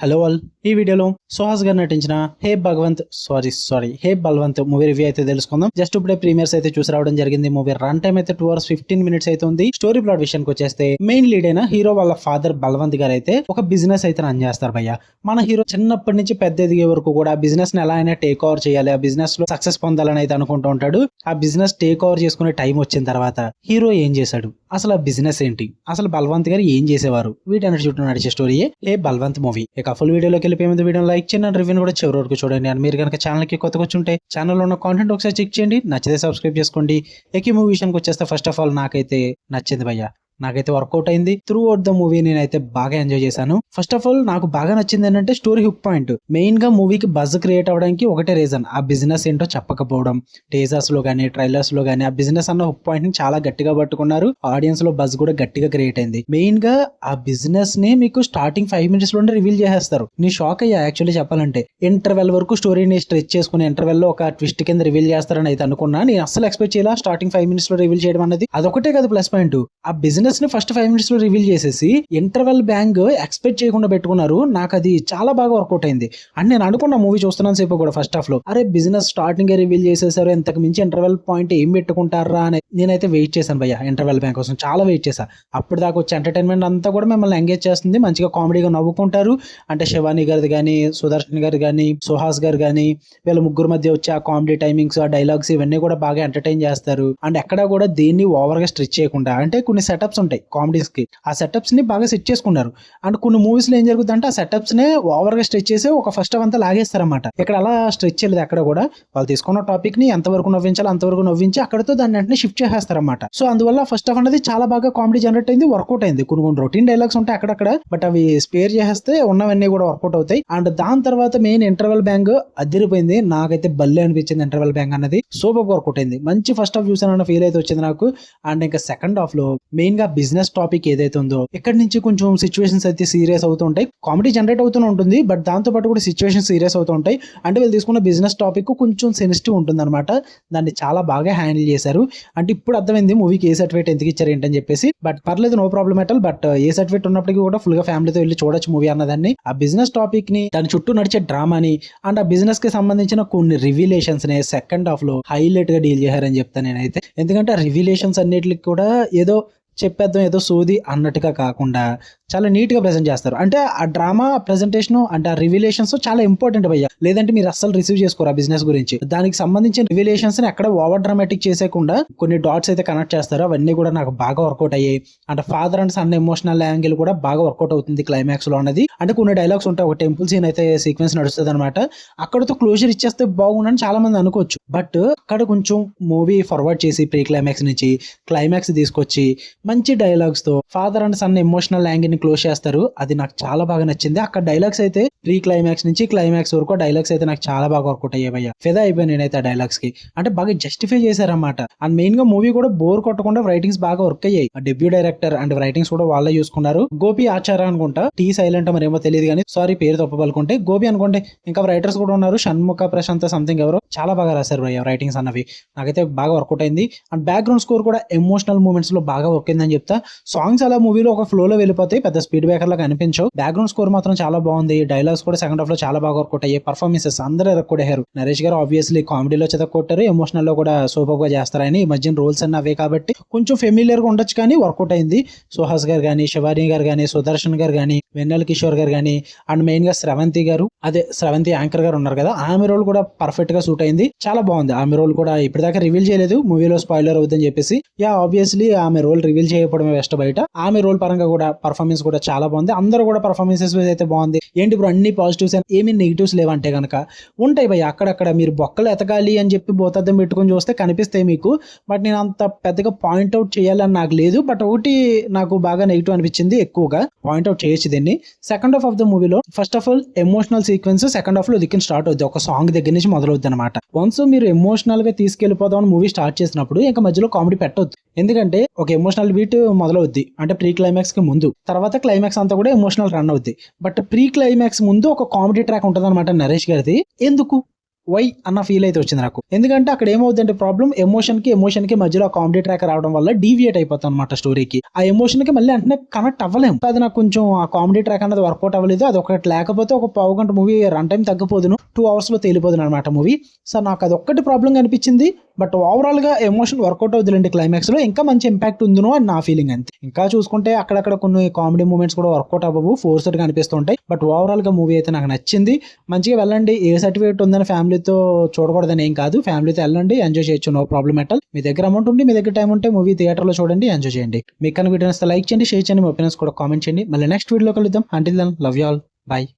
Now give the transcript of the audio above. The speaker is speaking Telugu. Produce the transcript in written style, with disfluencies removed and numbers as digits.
హలో ఆల్, ఈ వీడియోలో సుహాస్ గారు నటించిన హే బల్వంత్ మూవీ రివ్యూ అయితే తెలుసుకుందాం. జస్ట్ ఇప్పుడే ప్రీమియర్స్ అయితే చూసి రావడం జరిగింది. మూవీ రన్ టైం అయితే 2 hours 15 minutes అయితే ఉంది. స్టోరీ ప్లాట్ విషయానికి వచ్చేస్తే మెయిన్ లీడ్ అయిన హీరో వాళ్ళ ఫాదర్ బల్వంత్ గారు అయితే ఒక బిజినెస్ అయితే రన్ చేస్తారు భయ్య. మన హీరో చిన్నప్పటి నుంచి పెద్ద ఎదిగే వరకు కూడా బిజినెస్ ని ఎలా అయినా టేక్ ఓవర్ చేయాలి, ఆ బిజినెస్ లో సక్సెస్ పొందాలని అయితే అనుకుంటూ ఉంటాడు. ఆ బిజినెస్ టేక్ ఓవర్ చేసుకునే టైం వచ్చిన తర్వాత హీరో ఏం చేశాడు, అసలు ఆ బిజినెస్ ఏంటి, అసలు బల్వంత్ గారు ఏం చేసేవారు, వీటన్నిటి చుట్టూ నడిచే స్టోరీయే ఏ బల్వంత్ మూవీ. ఇక ఫుల్ వీడియోలోకి వెళ్ళిపోయే ముందు వీడియో లైక్ చేయండి, రివ్యూని కూడా చివరి వరకు చూడండి. అండ్ మీరు కనుక ఛానల్ కి కొత్తగా వచ్చుంటే ఛానల్లో ఉన్న కాంటెంట్ ఒకసారి చెక్ చేయండి, నచ్చితే సబ్స్క్రైబ్ చేసుకోండి. ఈ మూవీ విషయానికి వచ్చేస్తే ఫస్ట్ ఆఫ్ ఆల్ నాకైతే నచ్చింది భయ్య, నాకైతే వర్కౌట్ అయింది. త్రూ అవుట్ ద మూవీ నేనైతే బాగా ఎంజాయ్ చేశాను. ఫస్ట్ ఆఫ్ ఆల్ నాకు బాగా నచ్చింది ఏంటంటే స్టోరీ హుక్ పాయింట్. మెయిన్ గా మూవీకి బజ్ క్రియేట్ అవడానికి ఒకటే రీజన్, ఆ బిజినెస్ ఏంటో చెప్పకపోవడం. టేజర్స్ లో గానీ ట్రైలర్స్ లో గానీ ఆ బిజినెస్ అన్న హుక్ పాయింట్ ని చాలా గట్టిగా పట్టుకున్నారు. ఆడియన్స్ లో బజ్ కూడా గట్టిగా క్రియేట్ అయింది. మెయిన్ గా ఆ బిజినెస్ ని మీకు స్టార్టింగ్ 5 minutes లోనే రివీల్ చేసేస్తారు. నీ షాక్ అయ్యా యాక్చువల్లీ చెప్పాలంటే. ఇంటర్వెల్ వరకు స్టోరీని స్ట్రెచ్ చేసుకుని ఇంటర్వెల్ లో ఒక ట్విస్ట్ కింద రివీల్ చేస్తారని అయితే అనుకున్నా. నేను అసలు ఎక్స్పెక్ట్ చేయాల స్టార్టింగ్ 5 minutes లో రివీల్ చేయడం అనేది. అదొకటే కదా ప్లస్ పాయింట్. ఆ బిజినెస్ ని ఫస్ట్ 5 minutes లో రివీల్ చేసేసి ఇంటర్వెల్ బ్యాంగ్ ఎక్స్పెక్ట్ చేయకుండా పెట్టుకున్నారు. నాకు అది చాలా బాగా వర్కౌట్ అయింది. అండ్ నేను అనుకున్న మూవీ చూస్తున్నాను సేపు కూడా ఫస్ట్ హాఫ్ లో, అరే బిజినెస్ స్టార్టింగ్ రివీల్ చేసేసారు, ఇంతకు మించి ఇంటర్వెల్ పాయింట్ ఏం పెట్టుకుంటారా అని నేనైతే వెయిట్ చేశాను భయ్య. ఇంటర్వెల్ బ్యాంక్ కోసం చాలా వెయిట్ చేశా. అప్పుడు దాకా వచ్చే ఎంటర్టైన్మెంట్ అంతా కూడా మిమ్మల్ని ఎంగేజ్ చేస్తుంది, మంచిగా కామెడీగా నవ్వుకుంటారు. అంటే శివాని గారిది కానీ, సుదర్శన్ గారు కానీ, సుహాస్ గారు కానీ, వీళ్ళ ముగ్గురు మధ్య వచ్చే ఆ కామెడీ టైమింగ్స్, ఆ డైలాగ్స్ ఇవన్నీ కూడా బాగా ఎంటర్టైన్ చేస్తారు. అండ్ ఎక్కడా కూడా దేన్ని ఓవర్ గా స్ట్రెచ్ చేయకుండా, అంటే కొన్ని సెటప్స్ ఉంటాయి కామెడీస్ కి, ఆ సెటప్స్ ని బాగా సెట్ చేసుకున్నారు. అండ్ కొన్ని మూవీస్ లో ఏం జరుగుతుంది అంటే ఆ సెటప్స్ నే ఓవర్ గా స్ట్రెచ్ చేసి ఒక ఫస్ట్ హాఫ్ అంతా లాగేస్తారన్నమాట. ఇక్కడ అలా స్ట్రెచ్ చేయలేదు ఎక్కడ కూడా. వాళ్ళు తీసుకున్న టాపిక్ ని ఎంతవరకు నవ్వించాలి అంతవరకు నవ్వించి అక్కడతో దాన్ని వెంటనే షిఫ్ట్ చేసేస్తారన్నమాట. సో అందువల్ల ఫస్ట్ హాఫ్ అనేది చాలా బాగా కామెడీ జనరేట్ అయింది, వర్కౌట్ అయింది. కొన్ని రొటీన్ డైలాగ్స్ ఉంటాయి అక్కడక్కడ, బట్ అవి స్పేర్ చేస్తే ఉన్నవన్నీ కూడా వర్కౌట్ అవుతాయి. అండ్ దాని తర్వాత మెయిన్ ఇంటర్వెల్ బ్యాంగ్ అదిరిపోయింది. నాకైతే బల్లే అనిపించింది ఇంటర్వెల్ బ్యాంగ్ అనేది. సూపర్ వర్కౌట్ అయింది. మంచి ఫస్ట్ హాఫ్ చూసానన్న ఫీల్ అయితే వచ్చింది నాకు. అండ్ ఇంకా సెకండ్ హాఫ్ లో మెయిన్ గా బిజినెస్ టాపిక్ ఏదైతే ఉందో ఇక్కడ నుంచి కొంచెం సిచ్యువేషన్స్ అయితే సీరియస్ అవుతూ ఉంటాయి. కామెడీ జనరేట్ అవుతూనే ఉంటుంది, బట్ దాంతో పాటు కూడా సిచ్యువేషన్ సీరియస్ అవుతూ ఉంటాయి. అంటే వీళ్ళు తీసుకున్న బిజినెస్ టాపిక్ కొంచెం సెన్సిటివ్ ఉంటుంది అనమాట. దాన్ని చాలా బాగా హ్యాండిల్ చేశారు. అంటే ఇప్పుడు అర్థమైంది మూవీకి ఏ సర్టిఫికేట్ ఎందుకు ఇచ్చారు ఏంటని చెప్పేసి. బట్ పర్లేదు, no problem at all. But a certificate ఉన్నప్పటికీ కూడా ఫుల్ గా ఫ్యామిలీతో వెళ్ళి చూడొచ్చు మూవీ అన్నదాన్ని. ఆ బిజినెస్ టాపిక్ ని, దాని చుట్టూ నడిచే డ్రామాని, అండ్ ఆ బిజినెస్ కి సంబంధించిన కొన్ని రివిలేషన్స్ ని సెకండ్ హాఫ్ లో హైలైట్ గా డీల్ చేశారని చెప్తాను నేనైతే. ఎందుకంటే ఆ రివిలేషన్స్ అన్నిటికి కూడా ఏదో చెప్పేద్దాం ఏదో సోది అన్నట్టుగా కాకుండా చాలా నీట్ గా ప్రెజెంట్ చేస్తారు. అంటే ఆ డ్రామా ప్రెజెంటేషన్ అంటే ఆ రివిలేషన్స్ చాలా ఇంపార్టెంట్ భయ్య. లేదంటే మీరు అస్సలు రిసీవ్ చేసుకోరు ఆ బిజినెస్ గురించి. దానికి సంబంధించిన రివిలేషన్స్ ని ఎక్కడ ఓవర్ డ్రామాటిక్ చేసేయకుండా కొన్ని డాట్స్ అయితే కనెక్ట్ చేస్తారు. అవన్నీ కూడా నాకు బాగా వర్కౌట్ అయ్యాయి. అంటే father and son emotional angle కూడా బాగా వర్కౌట్ అవుతుంది క్లైమాక్స్ లో అన్నది. అంటే కొన్ని డైలాగ్స్ ఉంటాయి, ఒక టెంపుల్ సీన్ అయితే సీక్వెన్స్ నడుస్తుంది అనమాట. అక్కడతో క్లోజర్ ఇచ్చేస్తే బాగుండని చాలా మంది అనుకోవచ్చు. బట్ అక్కడ కొంచెం మూవీ ఫార్వర్డ్ చేసి ప్రీ క్లైమాక్స్ నుంచి క్లైమాక్స్ తీసుకొచ్చి మంచి డైలాగ్స్ తో father and son emotional angle ని క్లోజ్ చేస్తారు. అది నాకు చాలా బాగా నచ్చింది. అక్కడ డైలాగ్స్ అయితే ప్రీ క్లైమాక్స్ నుంచి క్లైమాక్స్ వరకు డైలాగ్స్ అయితే నాకు చాలా బాగా వర్కౌట్ అయ్యాయి. ఫిదా అయిపోయాను నేనైతే ఆ డైలాగ్స్ కి. అంటే బాగా జస్టిఫై చేశారన్నమాట. అండ్ మెయిన్ గా మూవీ కూడా బోర్ కొట్టకుండా రైటింగ్స్ బాగా వర్క్ అయ్యాయి. డెబ్యూ డైరెక్టర్ అండ్ రైటింగ్స్ కూడా వాళ్ళే చూసుకున్నారు. గోపి ఆచార అనుకుంటా, టీ సైలెంట్ మరేమో తెలియదు కానీ, సారీ పేరు తప్పబలుకుంటే, గోపి అనుకుంటే. ఇంకా రైటర్స్ కూడా ఉన్నారు, షణ్ముఖ ప్రశాంత్ సంథింగ్ ఎవరో. చాలా బాగా రాశారు రైటింగ్స్ అన్నవి. నాకైతే బాగా వర్కౌట్ అయింది. అండ్ బ్యాక్గ్రౌండ్ స్కోర్ కూడా ఎమోషనల్ మూమెంట్స్ లో బాగా వర్క్ అయిందని చెప్తా. సాంగ్స్ అలా మూవీలో ఒక ఫ్లో లో వెళ్ళిపోతాయి, పెద్ద స్పీడ్ బ్రేకర్ లాగా అనిపించవు. బ్యాక్గ్రౌండ్ స్కోర్ మాత్రం చాలా బాగుంది. డైలాగ్స్ కూడా సెకండ్ హాఫ్ లో చాలా బాగా వర్కౌట్ అయ్యాయి. పర్ఫార్మెన్సెస్ అందరూ ఎరక్కొట్టారు. నరేష్ గారు ఆబ్వియస్లీ కామెడీలో చెదకొట్టారు, ఎమోషనల్ లో కూడా సూపర్ గా చేస్తారని. ఈ మధ్యన రోల్స్ అన్నీ అవే కాబట్టి కొంచెం ఫెమిలియర్ గా ఉండొచ్చు కానీ వర్కౌట్ అయింది. సుహాస్ గారు కానీ, శివాని గారు కానీ, సుదర్శన్ గారు కానీ, వెన్నెల కిషోర్ గారు కానీ, అండ్ మెయిన్ గా స్రవంతి గారు, అదే స్రవంతి యాంకర్ గారు ఉన్నారు కదా, ఆమె రోల్ కూడా పర్ఫెక్ట్ గా సూట్ అయింది. చాలా బాగుంది. ఆమె రోల్ కూడా ఇప్పటిదాకా రివీల్ చేయలేదు, మూవీలో స్పాయిలర్ అవుతుందని చెప్పేసి. ఆబ్వియస్లీ ఆమె రోల్ రివీల్ చేయకపోవడమే బెస్ట్ బయట. ఆమె రోల్ పరంగా కూడా పర్ఫార్మెన్స్ కూడా చాలా బాగుంది. అందరూ కూడా పర్ఫార్మెన్సెస్ అయితే బాగుంది. ఏంటి ఇప్పుడు అన్ని పాజిటివ్స్ ఏమీ నెగిటివ్స్ లేవంటే కనుక ఉంటాయి భయ్య. అక్కడక్కడ మీరు బొక్కలు ఎతకాలి అని చెప్పి బోతద్దం పెట్టుకుని చూస్తే కనిపిస్తాయి మీకు. బట్ నేను అంత పెద్దగా పాయింట్అవుట్ చేయాలని నాకు లేదు. బట్ ఒకటి నాకు బాగా నెగిటివ్ అనిపించింది, ఎక్కువగా పాయింట్అవుట్ చేయొచ్చు దీన్ని. సెకండ్ హాఫ్ ఆఫ్ ద మూవీలో first of all emotional sequence second half లో దిక్కుని స్టార్ట్ అవుద్ది. ఒక సాంగ్ దగ్గర నుంచి మొదలవుద్ది అనమాట. వన్స్ మీరు ఎమోషనల్ గా తీసుకెళ్లిపోదాం మూవీ స్టార్ట్ చేసినప్పుడు ఇంకా మధ్యలో కామెడీ పెట్టొద్దు. ఎందుకంటే ఒక ఎమోషనల్ బీట్ మొదలవుద్ది అంటే ప్రీ క్లైమాక్స్ కి ముందు. తర్వాత క్లైమాక్స్ అంతా కూడా ఎమోషనల్ రన్ అవుద్ది. బట్ ప్రీ క్లైమాక్స్ ముందు ఒక కామెడీ ట్రాక్ ఉంటుంది అనమాట నరేష్ గారిది. ఎందుకు వై అన్న ఫీల్ అయితే వచ్చింది నాకు. ఎందుకంటే అక్కడ ఏమవుతుందంటే ప్రాబ్లం ఎమోషన్ కి మధ్యలో కామెడీ ట్రాక్ రావడం వల్ల డీవియేట్ అయిపోతాం అనమాట స్టోరీకి. ఆ ఎమోషన్ కి మళ్ళీ అంటే కనెక్ట్ అవ్వలేము. అది నాకు కొంచెం ఆ కామెడీ ట్రాక్ అనేది వర్కౌట్ అవ్వలేదు. అది ఒకటి లేకపోతే ఒక పావు గంట మూవీ రన్ టైం తగ్గిపోదును, 2 hours లో తేలిపోదును అనమాట మూవీ. సో నాకు అది ఒక్కటి ప్రాబ్లం అనిపించింది. బట్ ఓవరాల్ గా ఎమోషన్ వర్కౌట్ అవుతుందండి. క్లైమాక్స్ లో ఇంకా మంచి ఇంపాక్ట్ ఉందినో అని నా ఫీలింగ్ అంతే. ఇంకా చూసుకుంటే అక్కడక్కడ కొన్ని కామెడీ మూమెంట్స్ కూడా వర్కౌట్ అవ్వవు, ఫోర్స్డ్ గా అనిపిస్తుంటాయి. బట్ ఓవరాల్ గా మూవీ అయితే నాకు నచ్చింది. మంచిగా వెళ్ళండి. ఏ సర్టిఫికేట్ ఉందని ఫ్యామిలీతో చూడకూడదని ఏం కాదు, ఫ్యామిలీతో వెళ్ళండి, ఎంజాయ్ చేయొచ్చు, నో ప్రాబ్లం ఎట్ ఆల్. మీ దగ్గర అమౌంట్ ఉండి మీ దగ్గర టైం ఉంటే మూవీ థియేటర్ లో చూడండి, ఎంజాయ్ చేయండి. మీకు కనుక వీడియో నచ్చితే లైక్ చేయండి, షేర్ చేయండి, మీ ఒపీనియన్స్ కూడా కామెంట్ చేయండి. మళ్ళీ నెక్స్ట్ వీడియోలో కలుద్దాం. Until then love you all, by.